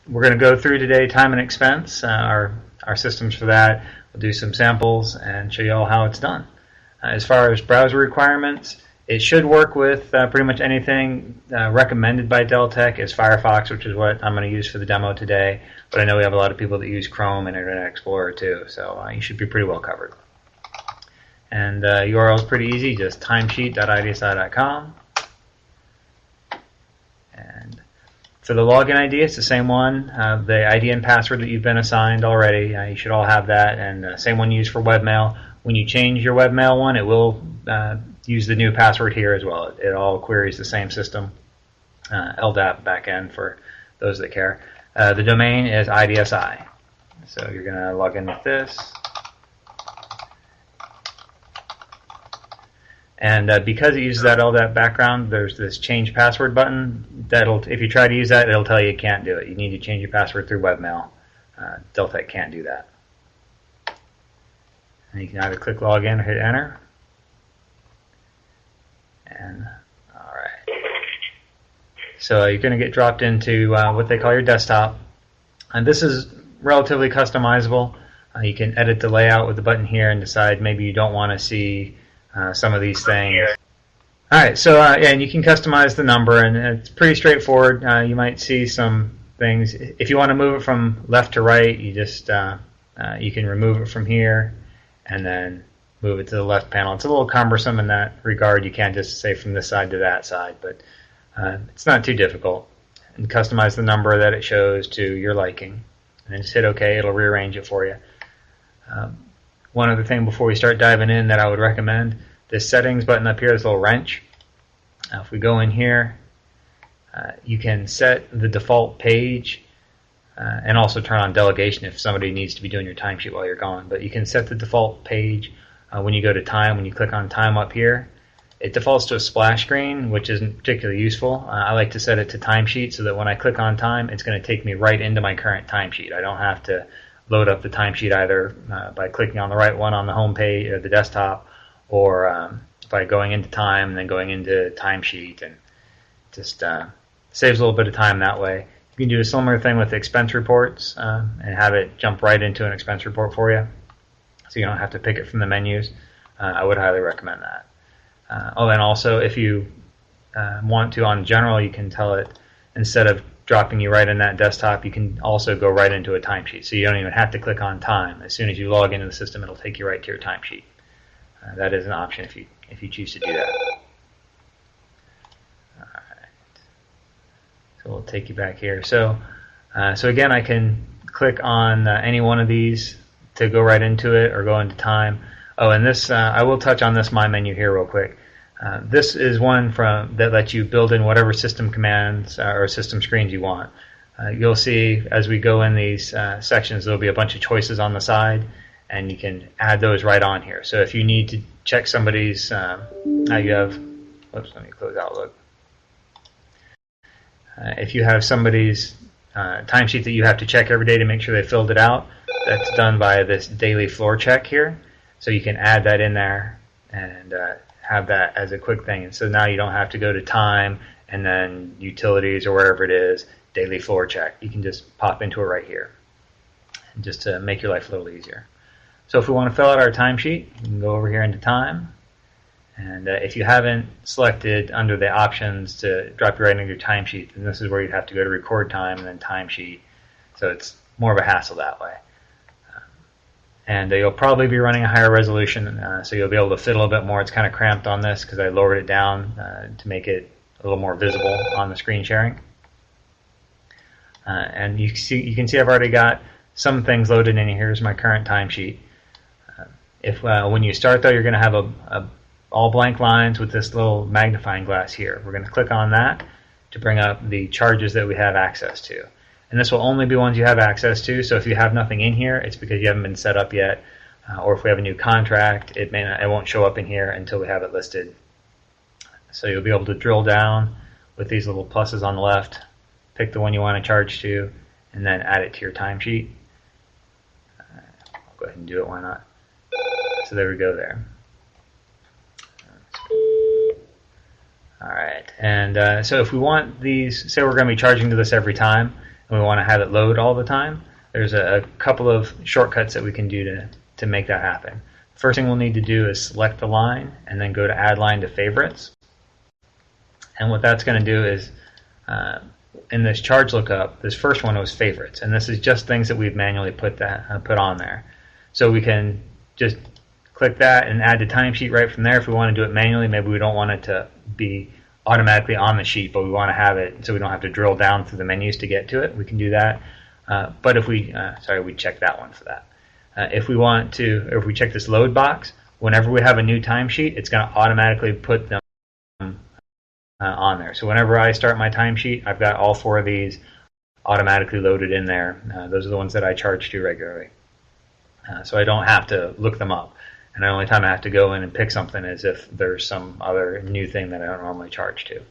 we're going to go through today time and expense, our systems for that. We'll do some samples and show you all how it's done. As far as browser requirements, it should work with pretty much anything recommended by Dell Tech is Firefox, which is what I'm going to use for the demo today. But I know we have a lot of people that use Chrome and Internet Explorer too, so you should be pretty well covered. And URL is pretty easy, just timesheet.idsi.com. And for the login ID, it's the same one, the ID and password that you've been assigned already. You should all have that, and same one used for webmail. When you change your webmail one, it will use the new password here as well. It all queries the same system, LDAP backend for those that care. The domain is IDSI. So you're going to log in with this. And because it uses that LDAP background, there's this change password button. If you try to use that, it'll tell you can't do it. You need to change your password through webmail. Dell Tech can't do that. And you can either click login or hit enter. And all right. So you're going to get dropped into what they call your desktop. And this is relatively customizable. You can edit the layout with the button here and decide maybe you don't want to see some of these things. All right, so and you can customize the number, and it's pretty straightforward. You might see some things. If you want to move it from left to right, you just you can remove it from here, and then move it to the left panel. It's a little cumbersome in that regard. You can't just say from this side to that side, but it's not too difficult. And customize the number that it shows to your liking, and then just hit OK. It'll rearrange it for you. One other thing before we start diving in that I would recommend, this settings button up here, this little wrench. If we go in here, you can set the default page and also turn on delegation if somebody needs to be doing your timesheet while you're gone. But you can set the default page when you go to time. When you click on time up here, it defaults to a splash screen, which isn't particularly useful. I like to set it to timesheet so that when I click on time, it's going to take me right into my current timesheet. I don't have to load up the timesheet either by clicking on the right one on the home page or the desktop, or by going into time and then going into timesheet, and just saves a little bit of time that way. You can do a similar thing with expense reports and have it jump right into an expense report for you, so you don't have to pick it from the menus. I would highly recommend that. And also if you want to, on general, you can tell it, instead of dropping you right in that desktop, you can also go right into a timesheet. So you don't even have to click on time. As soon as you log into the system, it'll take you right to your timesheet. That is an option if you choose to do that. All right. So we'll take you back here. So again, I can click on any one of these to go right into it or go into time. Oh, and this I will touch on this My Menu here real quick. This is one that lets you build in whatever system commands or system screens you want. You'll see as we go in these sections, there'll be a bunch of choices on the side, and you can add those right on here. So if you need to check somebody's, you have, oops, let me close Outlook. If you have somebody's timesheet that you have to check every day to make sure they filled it out, that's done by this daily floor check here. So you can add that in there and have that as a quick thing. And so now you don't have to go to time and then utilities or wherever it is, daily floor check. You can just pop into it right here, just to make your life a little easier. So if we want to fill out our timesheet, you can go over here into time. And if you haven't selected under the options to drop you right into your timesheet, then this is where you'd have to go to record time and then timesheet. So it's more of a hassle that way. And you'll probably be running a higher resolution, so you'll be able to fit a little bit more. It's kind of cramped on this because I lowered it down to make it a little more visible on the screen sharing. And you can see I've already got some things loaded in here. Here's my current timesheet. When you start, though, you're going to have all blank lines with this little magnifying glass here. We're going to click on that to bring up the charges that we have access to. And this will only be ones you have access to, so if you have nothing in here, it's because you haven't been set up yet. Or if we have a new contract, it won't show up in here until we have it listed. So you'll be able to drill down with these little pluses on the left, pick the one you want to charge to, and then add it to your timesheet. I'll go ahead and do it, why not? So there we go there. Alright, and so if we want these, say we're going to be charging to this every time, and we want to have it load all the time, there's a couple of shortcuts that we can do to make that happen. First thing we'll need to do is select the line and then go to add line to favorites. And what that's going to do is in this charge lookup, this first one was favorites, and this is just things that we've manually put on there. So we can just click that and add the timesheet right from there. If we want to do it manually, maybe we don't want it to be automatically on the sheet, but we want to have it so we don't have to drill down through the menus to get to it. We can do that. But if we, we checked that one for that. If we check this load box, whenever we have a new timesheet, it's going to automatically put them on there. So whenever I start my timesheet, I've got all 4 of these automatically loaded in there. Those are the ones that I charge to regularly. So I don't have to look them up. And the only time I have to go in and pick something is if there's some other new thing that I don't normally charge to.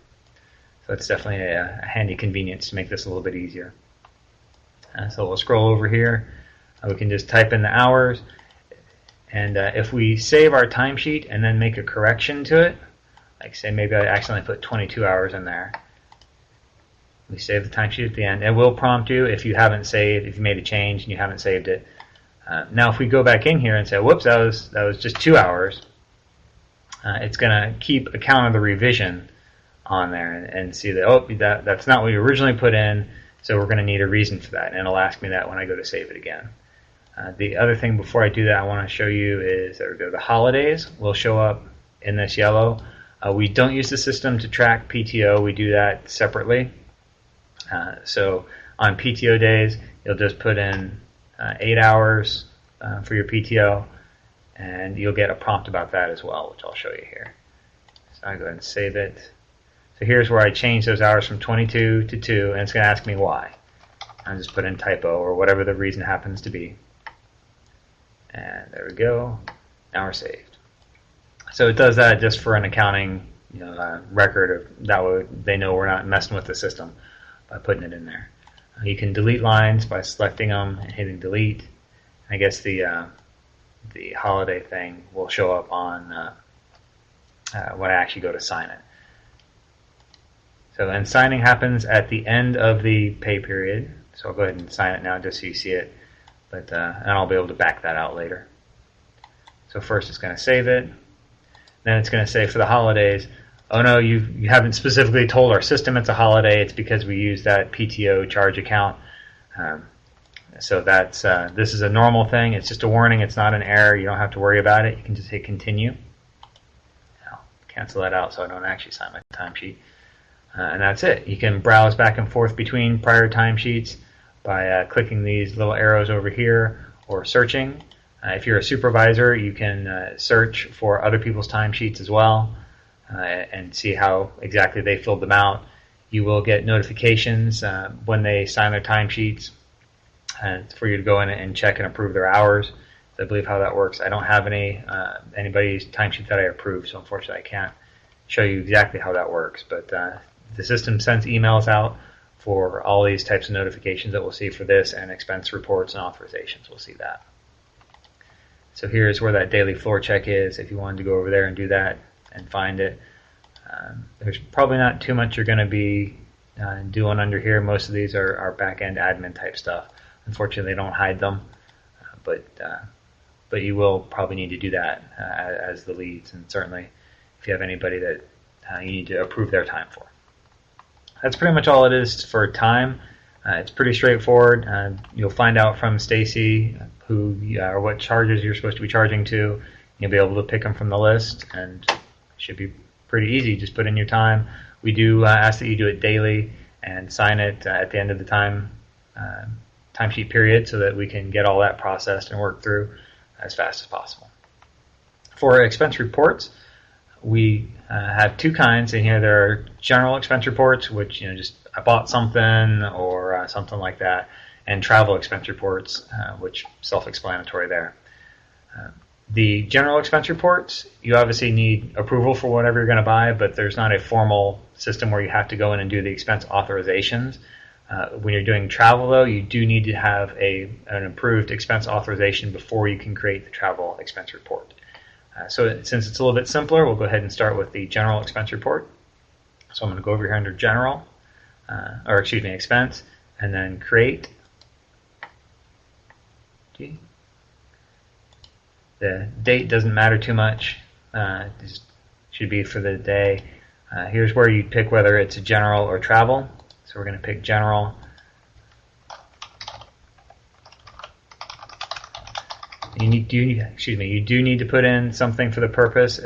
So it's definitely a handy convenience to make this a little bit easier. So we'll scroll over here. We can just type in the hours. And if we save our timesheet and then make a correction to it, like say maybe I accidentally put 22 hours in there. We save the timesheet at the end. It will prompt you if you haven't saved, if you made a change and you haven't saved it. Now if we go back in here and say, whoops, that was just 2 hours, it's going to keep a count of the revision on there and see that, that's not what you originally put in, so we're going to need a reason for that, and it'll ask me that when I go to save it again. The other thing before I do that I want to show you is, there we go, the holidays will show up in this yellow. We don't use the system to track PTO, we do that separately. So on PTO days, you'll just put in 8 hours for your PTO, and you'll get a prompt about that as well, which I'll show you here. So I'll go ahead and save it. So here's where I change those hours from 22 to 2, and it's going to ask me why. I'll just put in typo or whatever the reason happens to be. And there we go. Now we're saved. So it does that just for an accounting record. That way they know we're not messing with the system by putting it in there. You can delete lines by selecting them and hitting delete. I guess the holiday thing will show up on when I actually go to sign it. So then signing happens at the end of the pay period. So I'll go ahead and sign it now just so you see it. But and I'll be able to back that out later. So first it's going to save it. Then it's going to say for the holidays, oh no, you haven't specifically told our system it's a holiday. It's because we use that PTO charge account. So that's this is a normal thing. It's just a warning. It's not an error. You don't have to worry about it. You can just hit continue. I'll cancel that out so I don't actually sign my timesheet. And that's it. You can browse back and forth between prior timesheets by clicking these little arrows over here or searching. If you're a supervisor, you can search for other people's timesheets as well and see how exactly they filled them out. You will get notifications when they sign their timesheets for you to go in and check and approve their hours. I believe how that works. I don't have anybody's timesheet that I approve, so unfortunately I can't show you exactly how that works. But the system sends emails out for all these types of notifications that we'll see for this, and expense reports and authorizations. We'll see that. So here's where that daily floor check is. If you wanted to go over there and do that and find it, there's probably not too much you're going to be doing under here. Most of these are back-end admin type stuff. Unfortunately, they don't hide them, but you will probably need to do that as the leads, and certainly if you have anybody that you need to approve their time for. That's pretty much all it is for time. It's pretty straightforward. You'll find out from Stacy who or what charges you're supposed to be charging to. You'll be able to pick them from the list, and it should be pretty easy. Just put in your time. We do ask that you do it daily and sign it at the end of the timesheet period so that we can get all that processed and worked through as fast as possible. For expense reports, we have two kinds in here. There are general expense reports, which just I bought something or something like that, and travel expense reports, which self-explanatory there. The general expense reports, you obviously need approval for whatever you're going to buy, but there's not a formal system where you have to go in and do the expense authorizations. When you're doing travel, though, you do need to have an approved expense authorization before you can create the travel expense report. So since it's a little bit simpler, we'll go ahead and start with the general expense report. So I'm going to go over here under general, expense, and then create. The date doesn't matter too much. Just should be for the day. Here's where you pick whether it's a general or travel. So we're going to pick general. You do need to put in something for the purpose.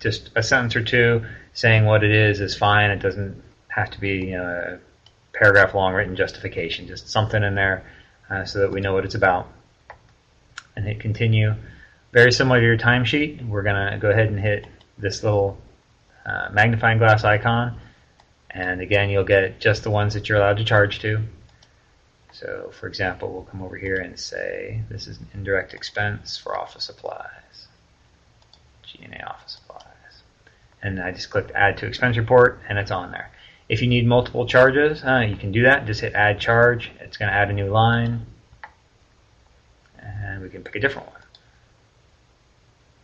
Just a sentence or two saying what it is fine. It doesn't have to be a paragraph long written justification. Just something in there so that we know what it's about. And hit continue. Very similar to your timesheet, we're going to go ahead and hit this little magnifying glass icon. And again, you'll get just the ones that you're allowed to charge to. So, for example, we'll come over here and say this is an indirect expense for office supplies, G&A office supplies. And I just clicked Add to Expense Report, and it's on there. If you need multiple charges, you can do that. Just hit Add Charge. It's going to add a new line, and we can pick a different one.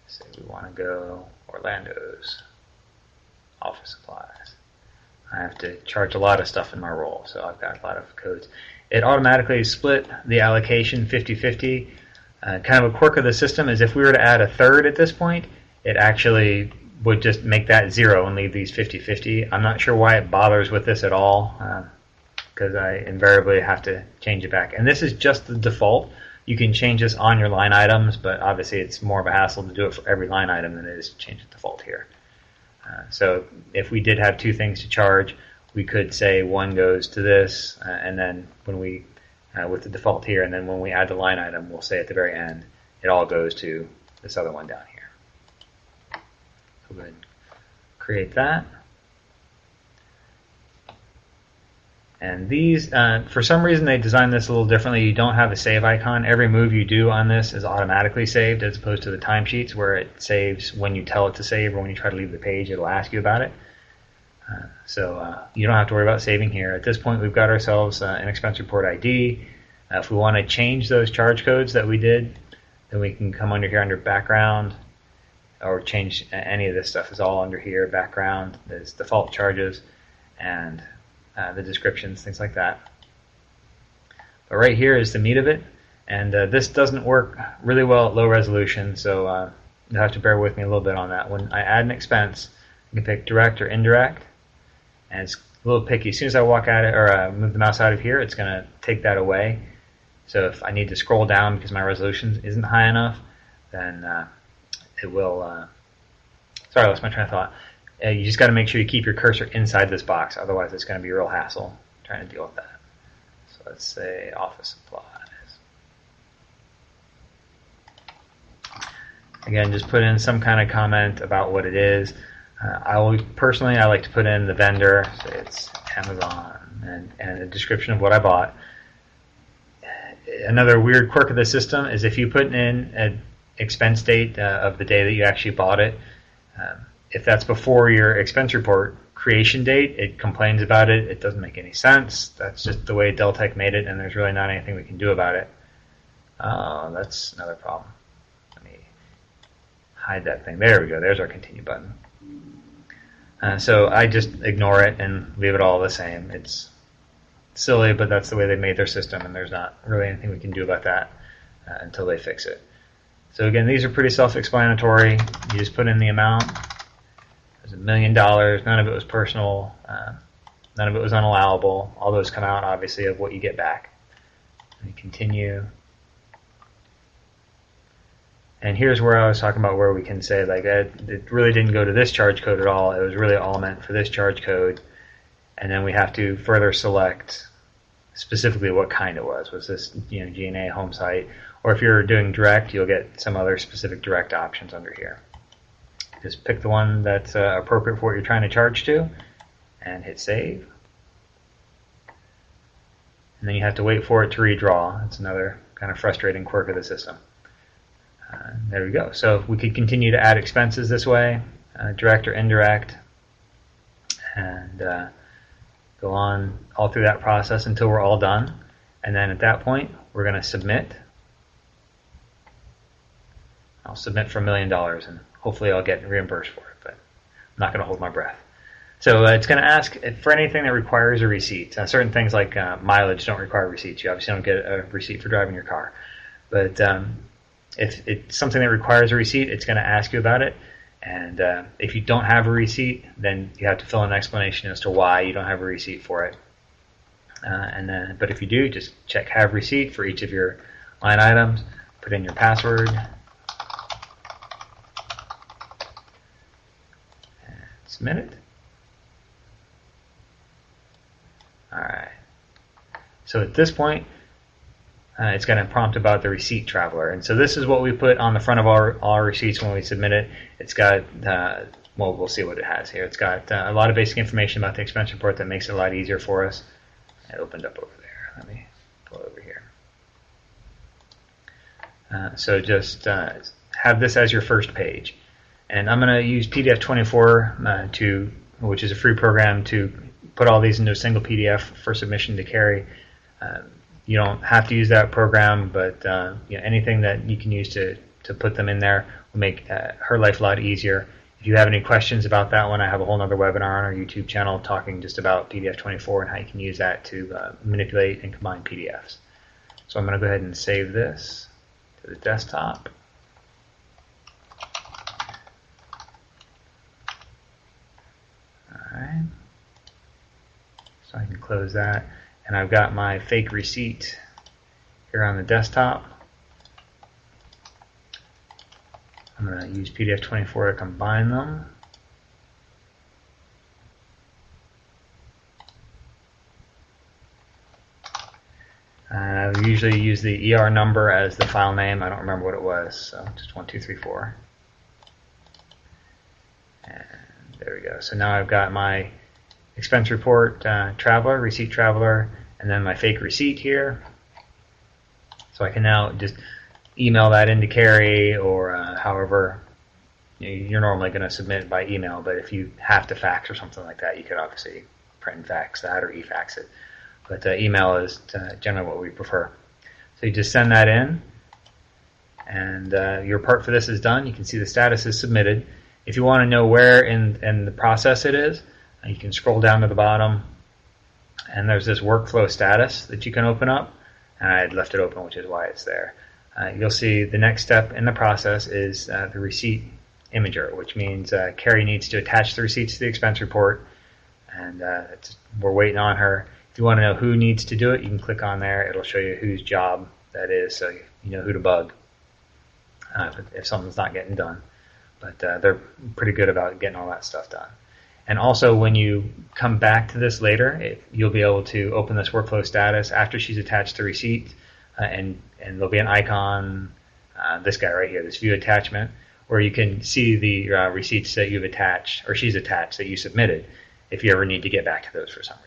Say we want to go Orlando's office supplies. I have to charge a lot of stuff in my role, so I've got a lot of codes. It automatically split the allocation 50-50. Kind of a quirk of the system is if we were to add a third at this point, it actually would just make that 0 and leave these 50-50. I'm not sure why it bothers with this at all, because I invariably have to change it back. And this is just the default. You can change this on your line items, but obviously it's more of a hassle to do it for every line item than it is to change the default here. So if we did have two things to charge, we could say one goes to this, and then when we, with the default here, and then when we add the line item, we'll say at the very end, it all goes to this other one down here. So go ahead and create that. And these, for some reason, they designed this a little differently. You don't have a save icon. Every move you do on this is automatically saved, as opposed to the timesheets where it saves when you tell it to save, or when you try to leave the page, it'll ask you about it. So you don't have to worry about saving here. At this point, we've got ourselves an expense report ID. If we want to change those charge codes that we did, then we can come under here under background, or change any of this stuff is all under here. Background, there's default charges, and the descriptions, things like that. But right here is the meat of it, and this doesn't work really well at low resolution, so you'll have to bear with me a little bit on that. When I add an expense, I can pick direct or indirect, and it's a little picky. As soon as I walk out or move the mouse out of here, it's going to take that away. So if I need to scroll down because my resolution isn't high enough, then it will. Sorry, I lost my train of thought. You just got to make sure you keep your cursor inside this box, otherwise it's going to be a real hassle trying to deal with that. So let's say office supplies. Again, just put in some kind of comment about what it is. I like to put in the vendor, say it's Amazon, and a description of what I bought. Another weird quirk of the system is if you put in an expense date of the day that you actually bought it, if that's before your expense report creation date, it complains about it. It doesn't make any sense. That's just the way Deltek made it, and there's really not anything we can do about it. Oh, that's another problem. Let me hide that thing. There we go. There's our continue button. So I just ignore it and leave it all the same. It's silly, but that's the way they made their system, and there's not really anything we can do about that until they fix it. So again, these are pretty self-explanatory. You just put in the amount. It was $1 million. None of it was personal. None of it was unallowable. All those come out, obviously, of what you get back. And continue. And here's where I was talking about where we can say, like, it really didn't go to this charge code at all. It was really all meant for this charge code. And then we have to further select specifically what kind it was. Was this, G&A home site? Or if you're doing direct, you'll get some other specific direct options under here. Just pick the one that's appropriate for what you're trying to charge to, and hit save. And then you have to wait for it to redraw. That's another kind of frustrating quirk of the system. There we go. So we could continue to add expenses this way, direct or indirect, and go on all through that process until we're all done. And then at that point, we're going to submit. I'll submit for $1 million, and hopefully I'll get reimbursed for it, but I'm not going to hold my breath. So it's going to ask for anything that requires a receipt. Certain things like mileage don't require receipts. You obviously don't get a receipt for driving your car. But if it's something that requires a receipt, it's going to ask you about it. And if you don't have a receipt, then you have to fill in an explanation as to why you don't have a receipt for it. But if you do, just check Have Receipt for each of your line items. Put in your password. And submit it. Alright. So at this point, it's going to prompt about the receipt traveler. And so this is what we put on the front of all our receipts when we submit it. It's got, well, we'll see what it has here. It's got a lot of basic information about the expense report that makes it a lot easier for us. It opened up over there. Let me pull it over here. So just have this as your first page. And I'm going to use PDF24 which is a free program, to put all these into a single PDF for submission to Carrie. You don't have to use that program, but anything that you can use to put them in there will make her life a lot easier. If you have any questions about that one, I have a whole other webinar on our YouTube channel talking just about PDF24 and how you can use that to manipulate and combine PDFs. So I'm going to go ahead and save this to the desktop. Alright. So I can close that. And I've got my fake receipt here on the desktop. I'm going to use PDF24 to combine them. I usually use the ER number as the file name. I don't remember what it was, so just 1234. And there we go. So now I've got my expense report traveler, receipt traveler, and then my fake receipt here. So I can now just email that into Carrie, or however you're normally going to submit it by email. But if you have to fax or something like that, you could obviously print and fax that or e-fax it. But email is generally what we prefer. So you just send that in, and your part for this is done. You can see the status is submitted. If you want to know where in the process it is, you can scroll down to the bottom, and there's this workflow status that you can open up. And I had left it open, which is why it's there. You'll see the next step in the process is the receipt imager, which means Carrie needs to attach the receipts to the expense report, and we're waiting on her. If you want to know who needs to do it, you can click on there. It'll show you whose job that is, so you know who to bug if something's not getting done. But they're pretty good about getting all that stuff done. And also, when you come back to this later, you'll be able to open this workflow status after she's attached the receipt, and there'll be an icon, this guy right here, this view attachment, where you can see the receipts that you've attached, or she's attached, that you submitted, if you ever need to get back to those for some reason.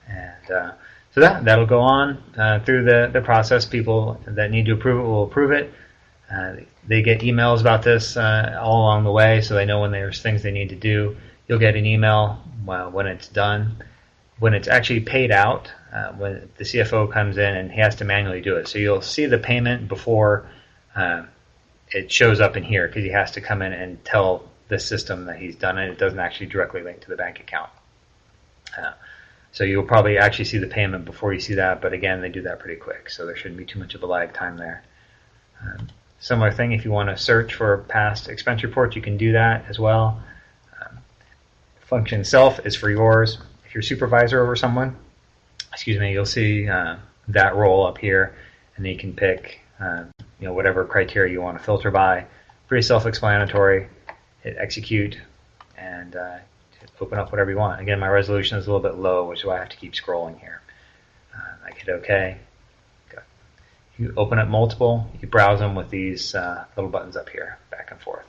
And so that'll go on through the process. People that need to approve it will approve it. They get emails about this all along the way, so they know when there's things they need to do. You'll get an email when it's done. When it's actually paid out, when the CFO comes in and he has to manually do it. So you'll see the payment before it shows up in here, because he has to come in and tell the system that he's done it. It doesn't actually directly link to the bank account. So you'll probably actually see the payment before you see that, but again, they do that pretty quick, so there shouldn't be too much of a lag time there. Similar thing, if you want to search for past expense reports, you can do that as well. The function itself is for yours. If you're supervisor over someone, you'll see that role up here, and then you can pick whatever criteria you want to filter by. Pretty self-explanatory. Hit execute, and open up whatever you want. Again, my resolution is a little bit low, which is why I have to keep scrolling here. I hit OK. You open up multiple, you browse them with these little buttons up here, back and forth.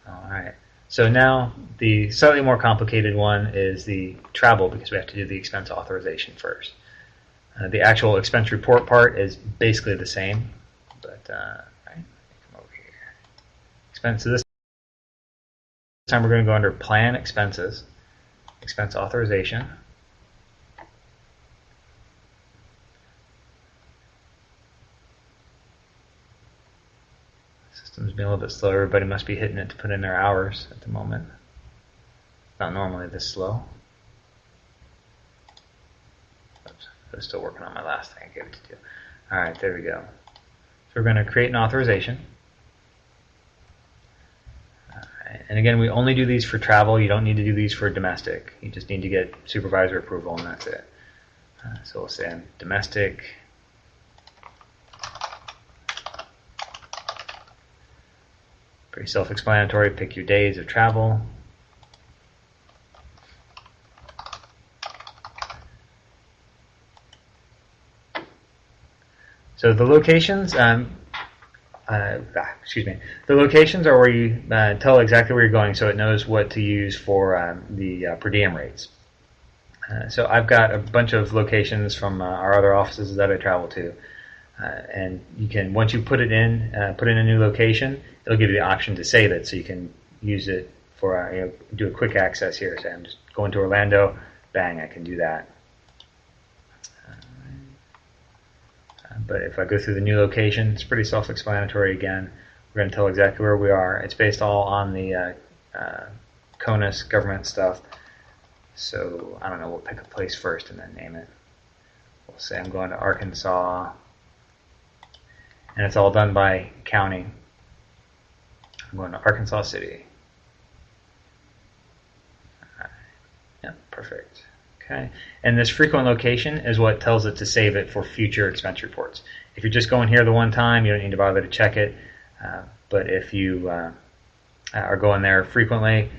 All right. So now the slightly more complicated one is the travel, because we have to do the expense authorization first. The actual expense report part is basically the same, but right, come over here. Expense. So this time we're going to go under Plan Expenses, Expense Authorization. System's being a little bit slow. Everybody must be hitting it to put in their hours at the moment. It's not normally this slow. Oops, I was still working on my last thing I gave it to do. Alright, there we go. So we're going to create an authorization. And again, we only do these for travel. You don't need to do these for domestic. You just need to get supervisor approval, and that's it. So we'll say I'm domestic. Pretty self-explanatory. Pick your days of travel. So the locations, excuse me. The locations are where you tell exactly where you're going, so it knows what to use for the per diem rates. So I've got a bunch of locations from our other offices that I travel to, and you can, once you put in a new location, it'll give you the option to save it, so you can use it for do a quick access here. Say I'm just going to Orlando, bang, I can do that. But if I go through the new location, it's pretty self-explanatory again. We're going to tell exactly where we are. It's based all on the CONUS government stuff. So, I don't know, we'll pick a place first and then name it. We'll say I'm going to Arkansas. And it's all done by county. I'm going to Arkansas City. Yeah, perfect. Okay, and this frequent location is what tells it to save it for future expense reports. If you're just going here the one time, you don't need to bother to check it. But if you are going there frequently,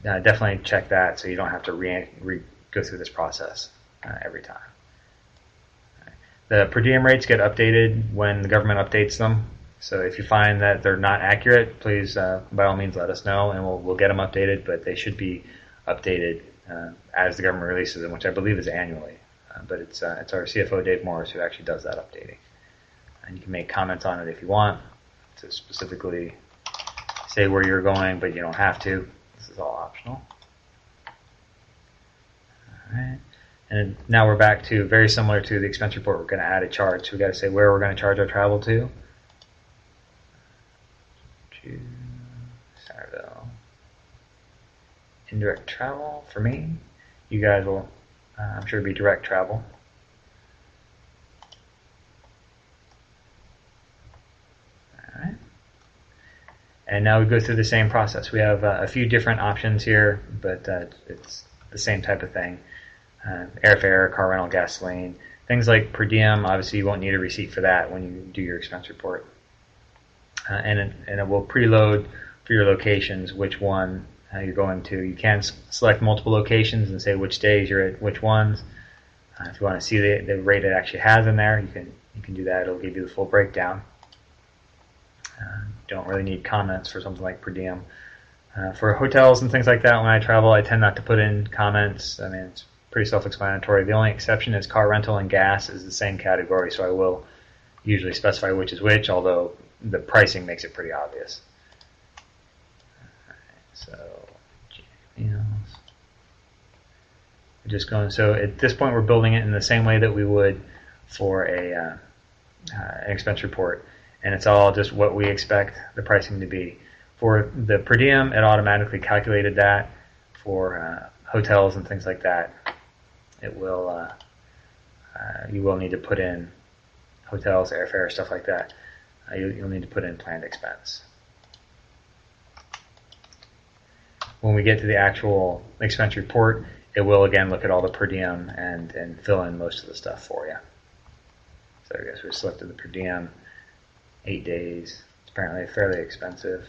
definitely check that so you don't have to go through this process every time. The per diem rates get updated when the government updates them. So if you find that they're not accurate, please by all means let us know, and we'll get them updated. But they should be updated as the government releases them, which I believe is annually. But it's our CFO, Dave Morris, who actually does that updating. And you can make comments on it if you want to specifically say where you're going, but you don't have to. This is all optional. All right. And now we're back to very similar to the expense report. We're going to add a charge. So we've got to say where we're going to charge our travel to. Centerville. Indirect travel for me. You guys will, I'm sure, be direct travel. All right. And now we go through the same process. We have a few different options here, but it's the same type of thing. Airfare, car rental, gasoline, things like per diem. Obviously, you won't need a receipt for that when you do your expense report. And it will preload for your locations which one you're going to. You can select multiple locations and say which days you're at which ones. If you want to see the rate it actually has in there, you can do that. It'll give you the full breakdown. Don't really need comments for something like per diem. For hotels and things like that, when I travel, I tend not to put in comments. I mean, it's pretty self-explanatory. The only exception is car rental and gas is the same category, so I will usually specify which is which, although the pricing makes it pretty obvious. So, we're just going. So at this point, we're building it in the same way that we would for an expense report, and it's all just what we expect the pricing to be. For the per diem, it automatically calculated that. For hotels and things like that, it will. You will need to put in hotels, airfare, stuff like that. You'll need to put in planned expense. When we get to the actual expense report, it will again look at all the per diem and fill in most of the stuff for you. So I guess we selected the per diem, 8 days. It's apparently fairly expensive.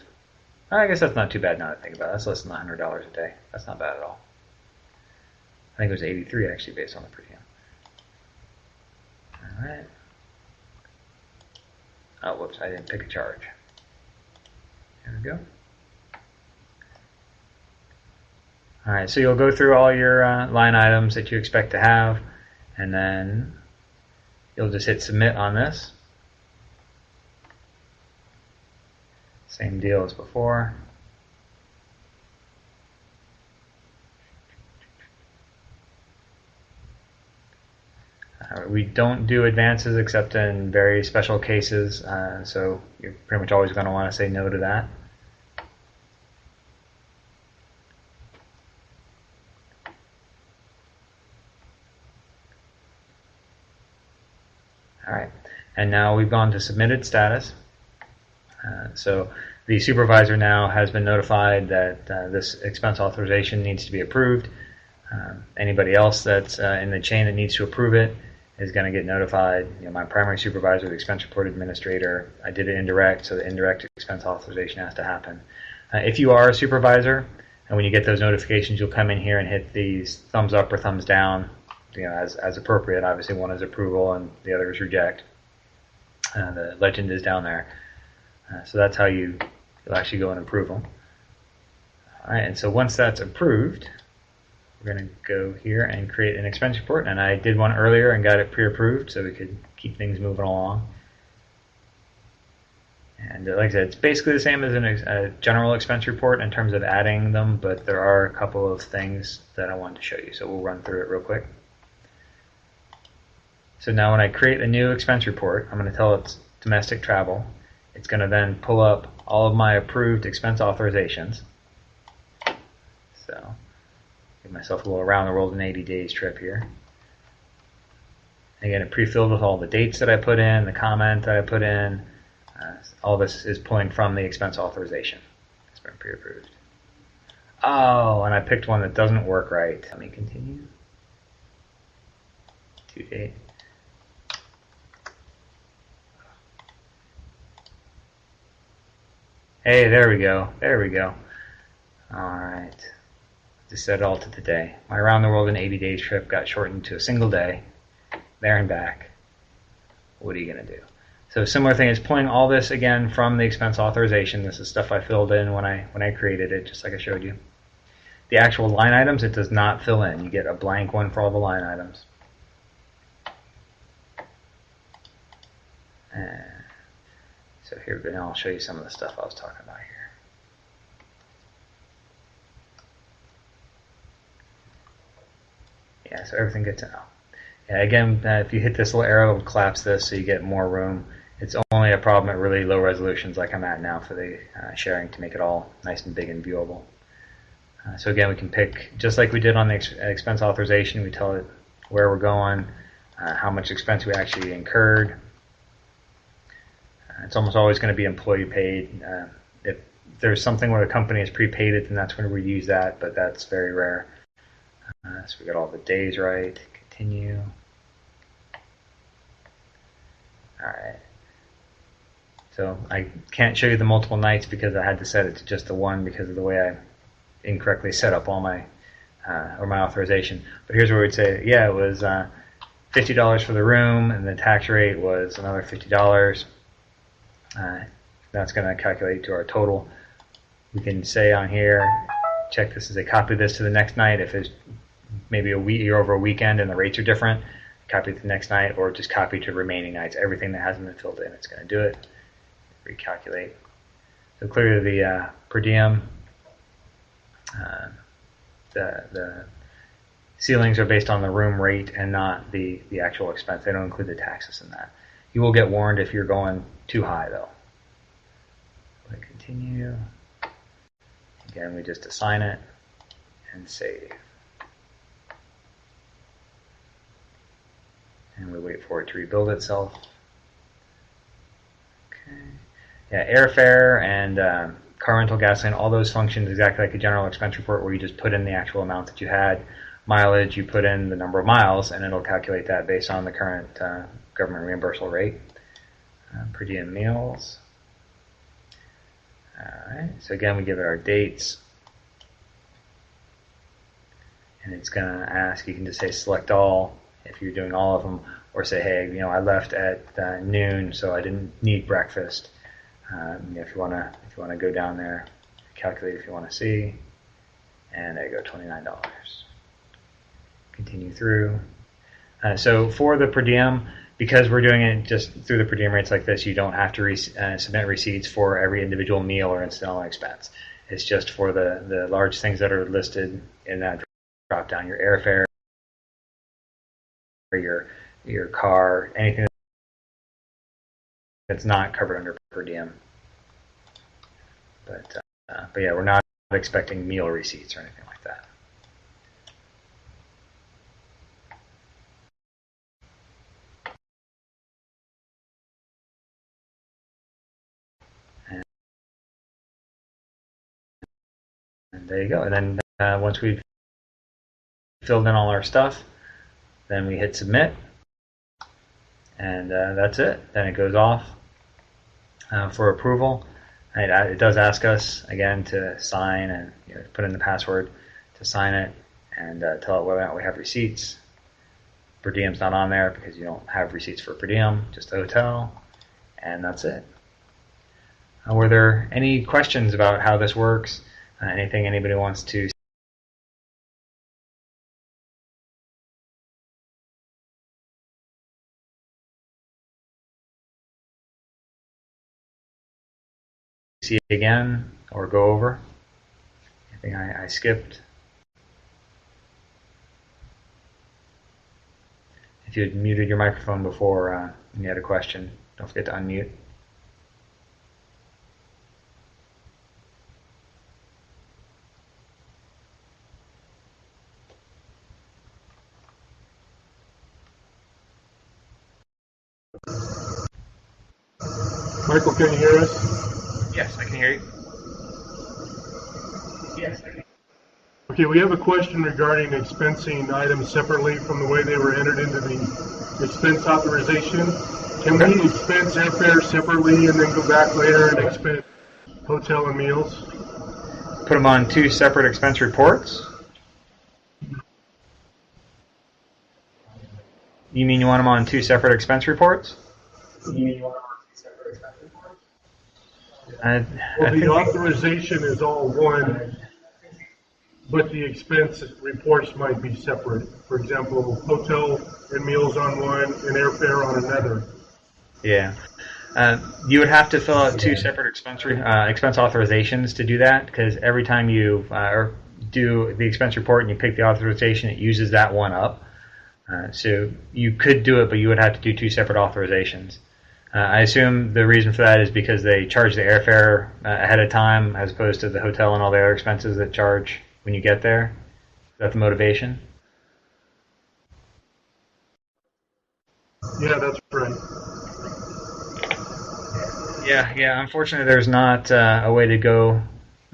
I guess that's not too bad now that I think about it. That's less than $100 a day. That's not bad at all. I think it was 83 actually based on the per diem. All right. Oh, whoops, I didn't pick a charge. There we go. All right, so you'll go through all your line items that you expect to have, and then you'll just hit submit on this. Same deal as before. We don't do advances except in very special cases, so you're pretty much always going to want to say no to that. All right, and now we've gone to submitted status. So the supervisor now has been notified that this expense authorization needs to be approved. Anybody else that's in the chain that needs to approve it is going to get notified. My primary supervisor, the expense report administrator, I did it indirect, so the indirect expense authorization has to happen. If you are a supervisor, and when you get those notifications, you'll come in here and hit these thumbs up or thumbs down, as appropriate. Obviously, one is approval and the other is reject. The legend is down there. So that's how you'll actually go and approve them. All right, and so once that's approved, we're going to go here and create an expense report. And I did one earlier and got it pre-approved so we could keep things moving along. And like I said, it's basically the same as a general expense report in terms of adding them, but there are a couple of things that I wanted to show you. So we'll run through it real quick. So now when I create a new expense report, I'm going to tell it domestic travel. It's going to then pull up all of my approved expense authorizations. So give myself a little around the world in 80 days trip here. Again, it pre-filled with all the dates that I put in, the comment that I put in. All this is pulling from the expense authorization. It's been pre-approved. Oh, and I picked one that doesn't work right. Let me continue. To date. Hey, there we go. There we go. All right. Just set it all to today. My around the world in 80 days trip got shortened to a single day, there and back. What are you going to do? So similar thing is pulling all this again from the expense authorization. This is stuff I filled in when I created it, just like I showed you. The actual line items, it does not fill in. You get a blank one for all the line items. And so here we go. Now I'll show you some of the stuff I was talking about here. Yeah, so everything good to know. Yeah, again, if you hit this little arrow, it'll collapse this so you get more room. It's only a problem at really low resolutions like I'm at now for the sharing to make it all nice and big and viewable. So again, we can pick, just like we did on the expense authorization, we tell it where we're going, how much expense we actually incurred. It's almost always going to be employee paid. If there's something where the company has prepaid it, then that's when we use that, but that's very rare. So we got all the days right. Continue. Alright. So I can't show you the multiple nights because I had to set it to just the one because of the way I incorrectly set up all my my authorization. But here's where we'd say, yeah, it was $50 for the room, and the tax rate was another $50. That's going to calculate to our total. We can say on here, check this as a copy this to the next night. If it's maybe you're over a weekend and the rates are different, copy it to the next night, or just copy to remaining nights. Everything that hasn't been filled in, it's going to do it. Recalculate. So clearly the per diem, the ceilings are based on the room rate and not the actual expense. They don't include the taxes in that. You will get warned if you're going too high, though. Click continue. Again, we just assign it and save. And we wait for it to rebuild itself. Okay. Yeah, airfare and car rental, gasoline, all those functions exactly like a general expense report where you just put in the actual amount that you had. Mileage, you put in the number of miles, and it'll calculate that based on the current government reimbursable rate. Per diem meals. Alright, so again, we give it our dates. And it's going to ask, you can just say select all if you're doing all of them, or say, hey, I left at noon, so I didn't need breakfast. If you want to go down there, calculate if you want to see, and there you go, $29. Continue through. So for the per diem, because we're doing it just through the per diem rates like this, you don't have to submit receipts for every individual meal or incidental expense. It's just for the large things that are listed in that drop down, your airfare, your your car, anything that's not covered under per diem. But yeah, we're not expecting meal receipts or anything like that. And there you go. And then once we've filled in all our stuff, then we hit submit, and that's it. Then it goes off for approval. It does ask us again to sign and put in the password to sign it, and tell it whether or not we have receipts. Per diem's not on there because you don't have receipts for per diem, just the hotel, and that's it. Were there any questions about how this works? Anything anybody wants to see again or go over? Anything I skipped? If you had muted your microphone before and you had a question, don't forget to unmute. Michael, can you hear us? Yes, I can hear you. Yes, I can. Okay, we have a question regarding expensing items separately from the way they were entered into the expense authorization. Can we expense airfare separately and then go back later and expense hotel and meals? Put them on two separate expense reports? You mean you want them on two separate expense reports? Well, the authorization is all one, but the expense reports might be separate. For example, hotel and meals on one and airfare on another. Yeah. You would have to fill out two separate expense authorizations to do that, because every time you do the expense report and you pick the authorization, it uses that one up. So you could do it, but you would have to do two separate authorizations. I assume the reason for that is because they charge the airfare ahead of time as opposed to the hotel and all the other expenses that charge when you get there. Is that the motivation? Yeah, that's right. Yeah. Unfortunately, there's not a way to go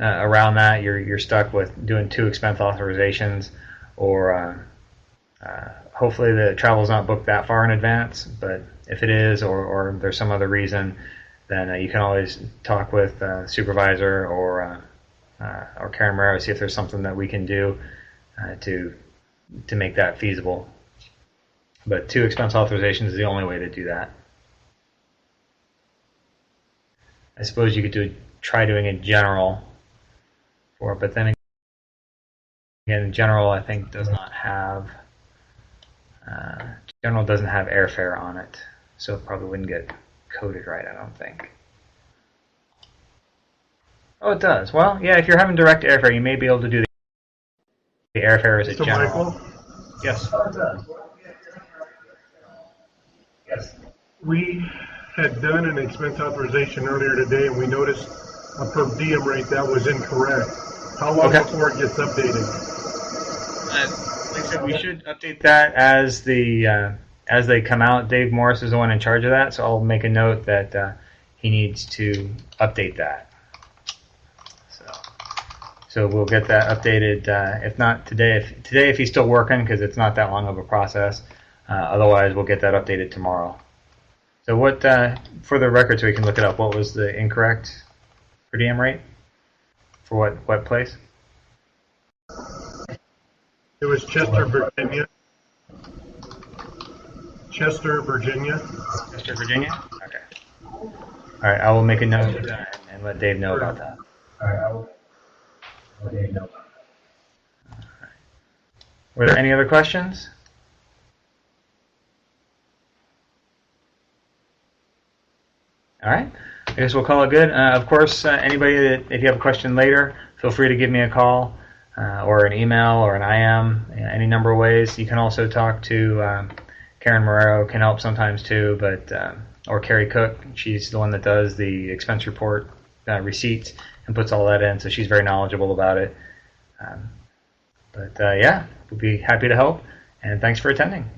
around that. You're stuck with doing two expense authorizations, or hopefully the travel's not booked that far in advance. But if it is, or there's some other reason, then you can always talk with supervisor or Karen Morero, see if there's something that we can do to make that feasible. But two expense authorizations is the only way to do that. I suppose you could try doing it general but then again, general I think does not have general doesn't have airfare on it, so it probably wouldn't get coded right, I don't think. Oh, it does. Well, yeah, if you're having direct airfare, you may be able to do the airfare as a general. Michael? Yes. Oh, it does. Yes. We had done an expense authorization earlier today, and we noticed a per diem rate that was incorrect. How long before it gets updated? Like I said, we should update that as they come out. Dave Morris is the one in charge of that, so I'll make a note that he needs to update that. So we'll get that updated. If not today, if he's still working, because it's not that long of a process. Otherwise, we'll get that updated tomorrow. So what, for the record, so we can look it up, what was the incorrect per diem rate? For what place? It was Chester, Virginia. Chester, Virginia. Chester, Virginia? Okay. All right, I will make a note of that and let Dave know about that. All right, I will let Dave know about that. All right. Were there any other questions? All right. I guess we'll call it good. Of course, anybody that, if you have a question later, feel free to give me a call or an email or an IM, any number of ways. You can also talk to Karen Morero can help sometimes too, but or Carrie Cook, she's the one that does the expense report receipts and puts all that in, so she's very knowledgeable about it. But yeah, we'll be happy to help, and thanks for attending.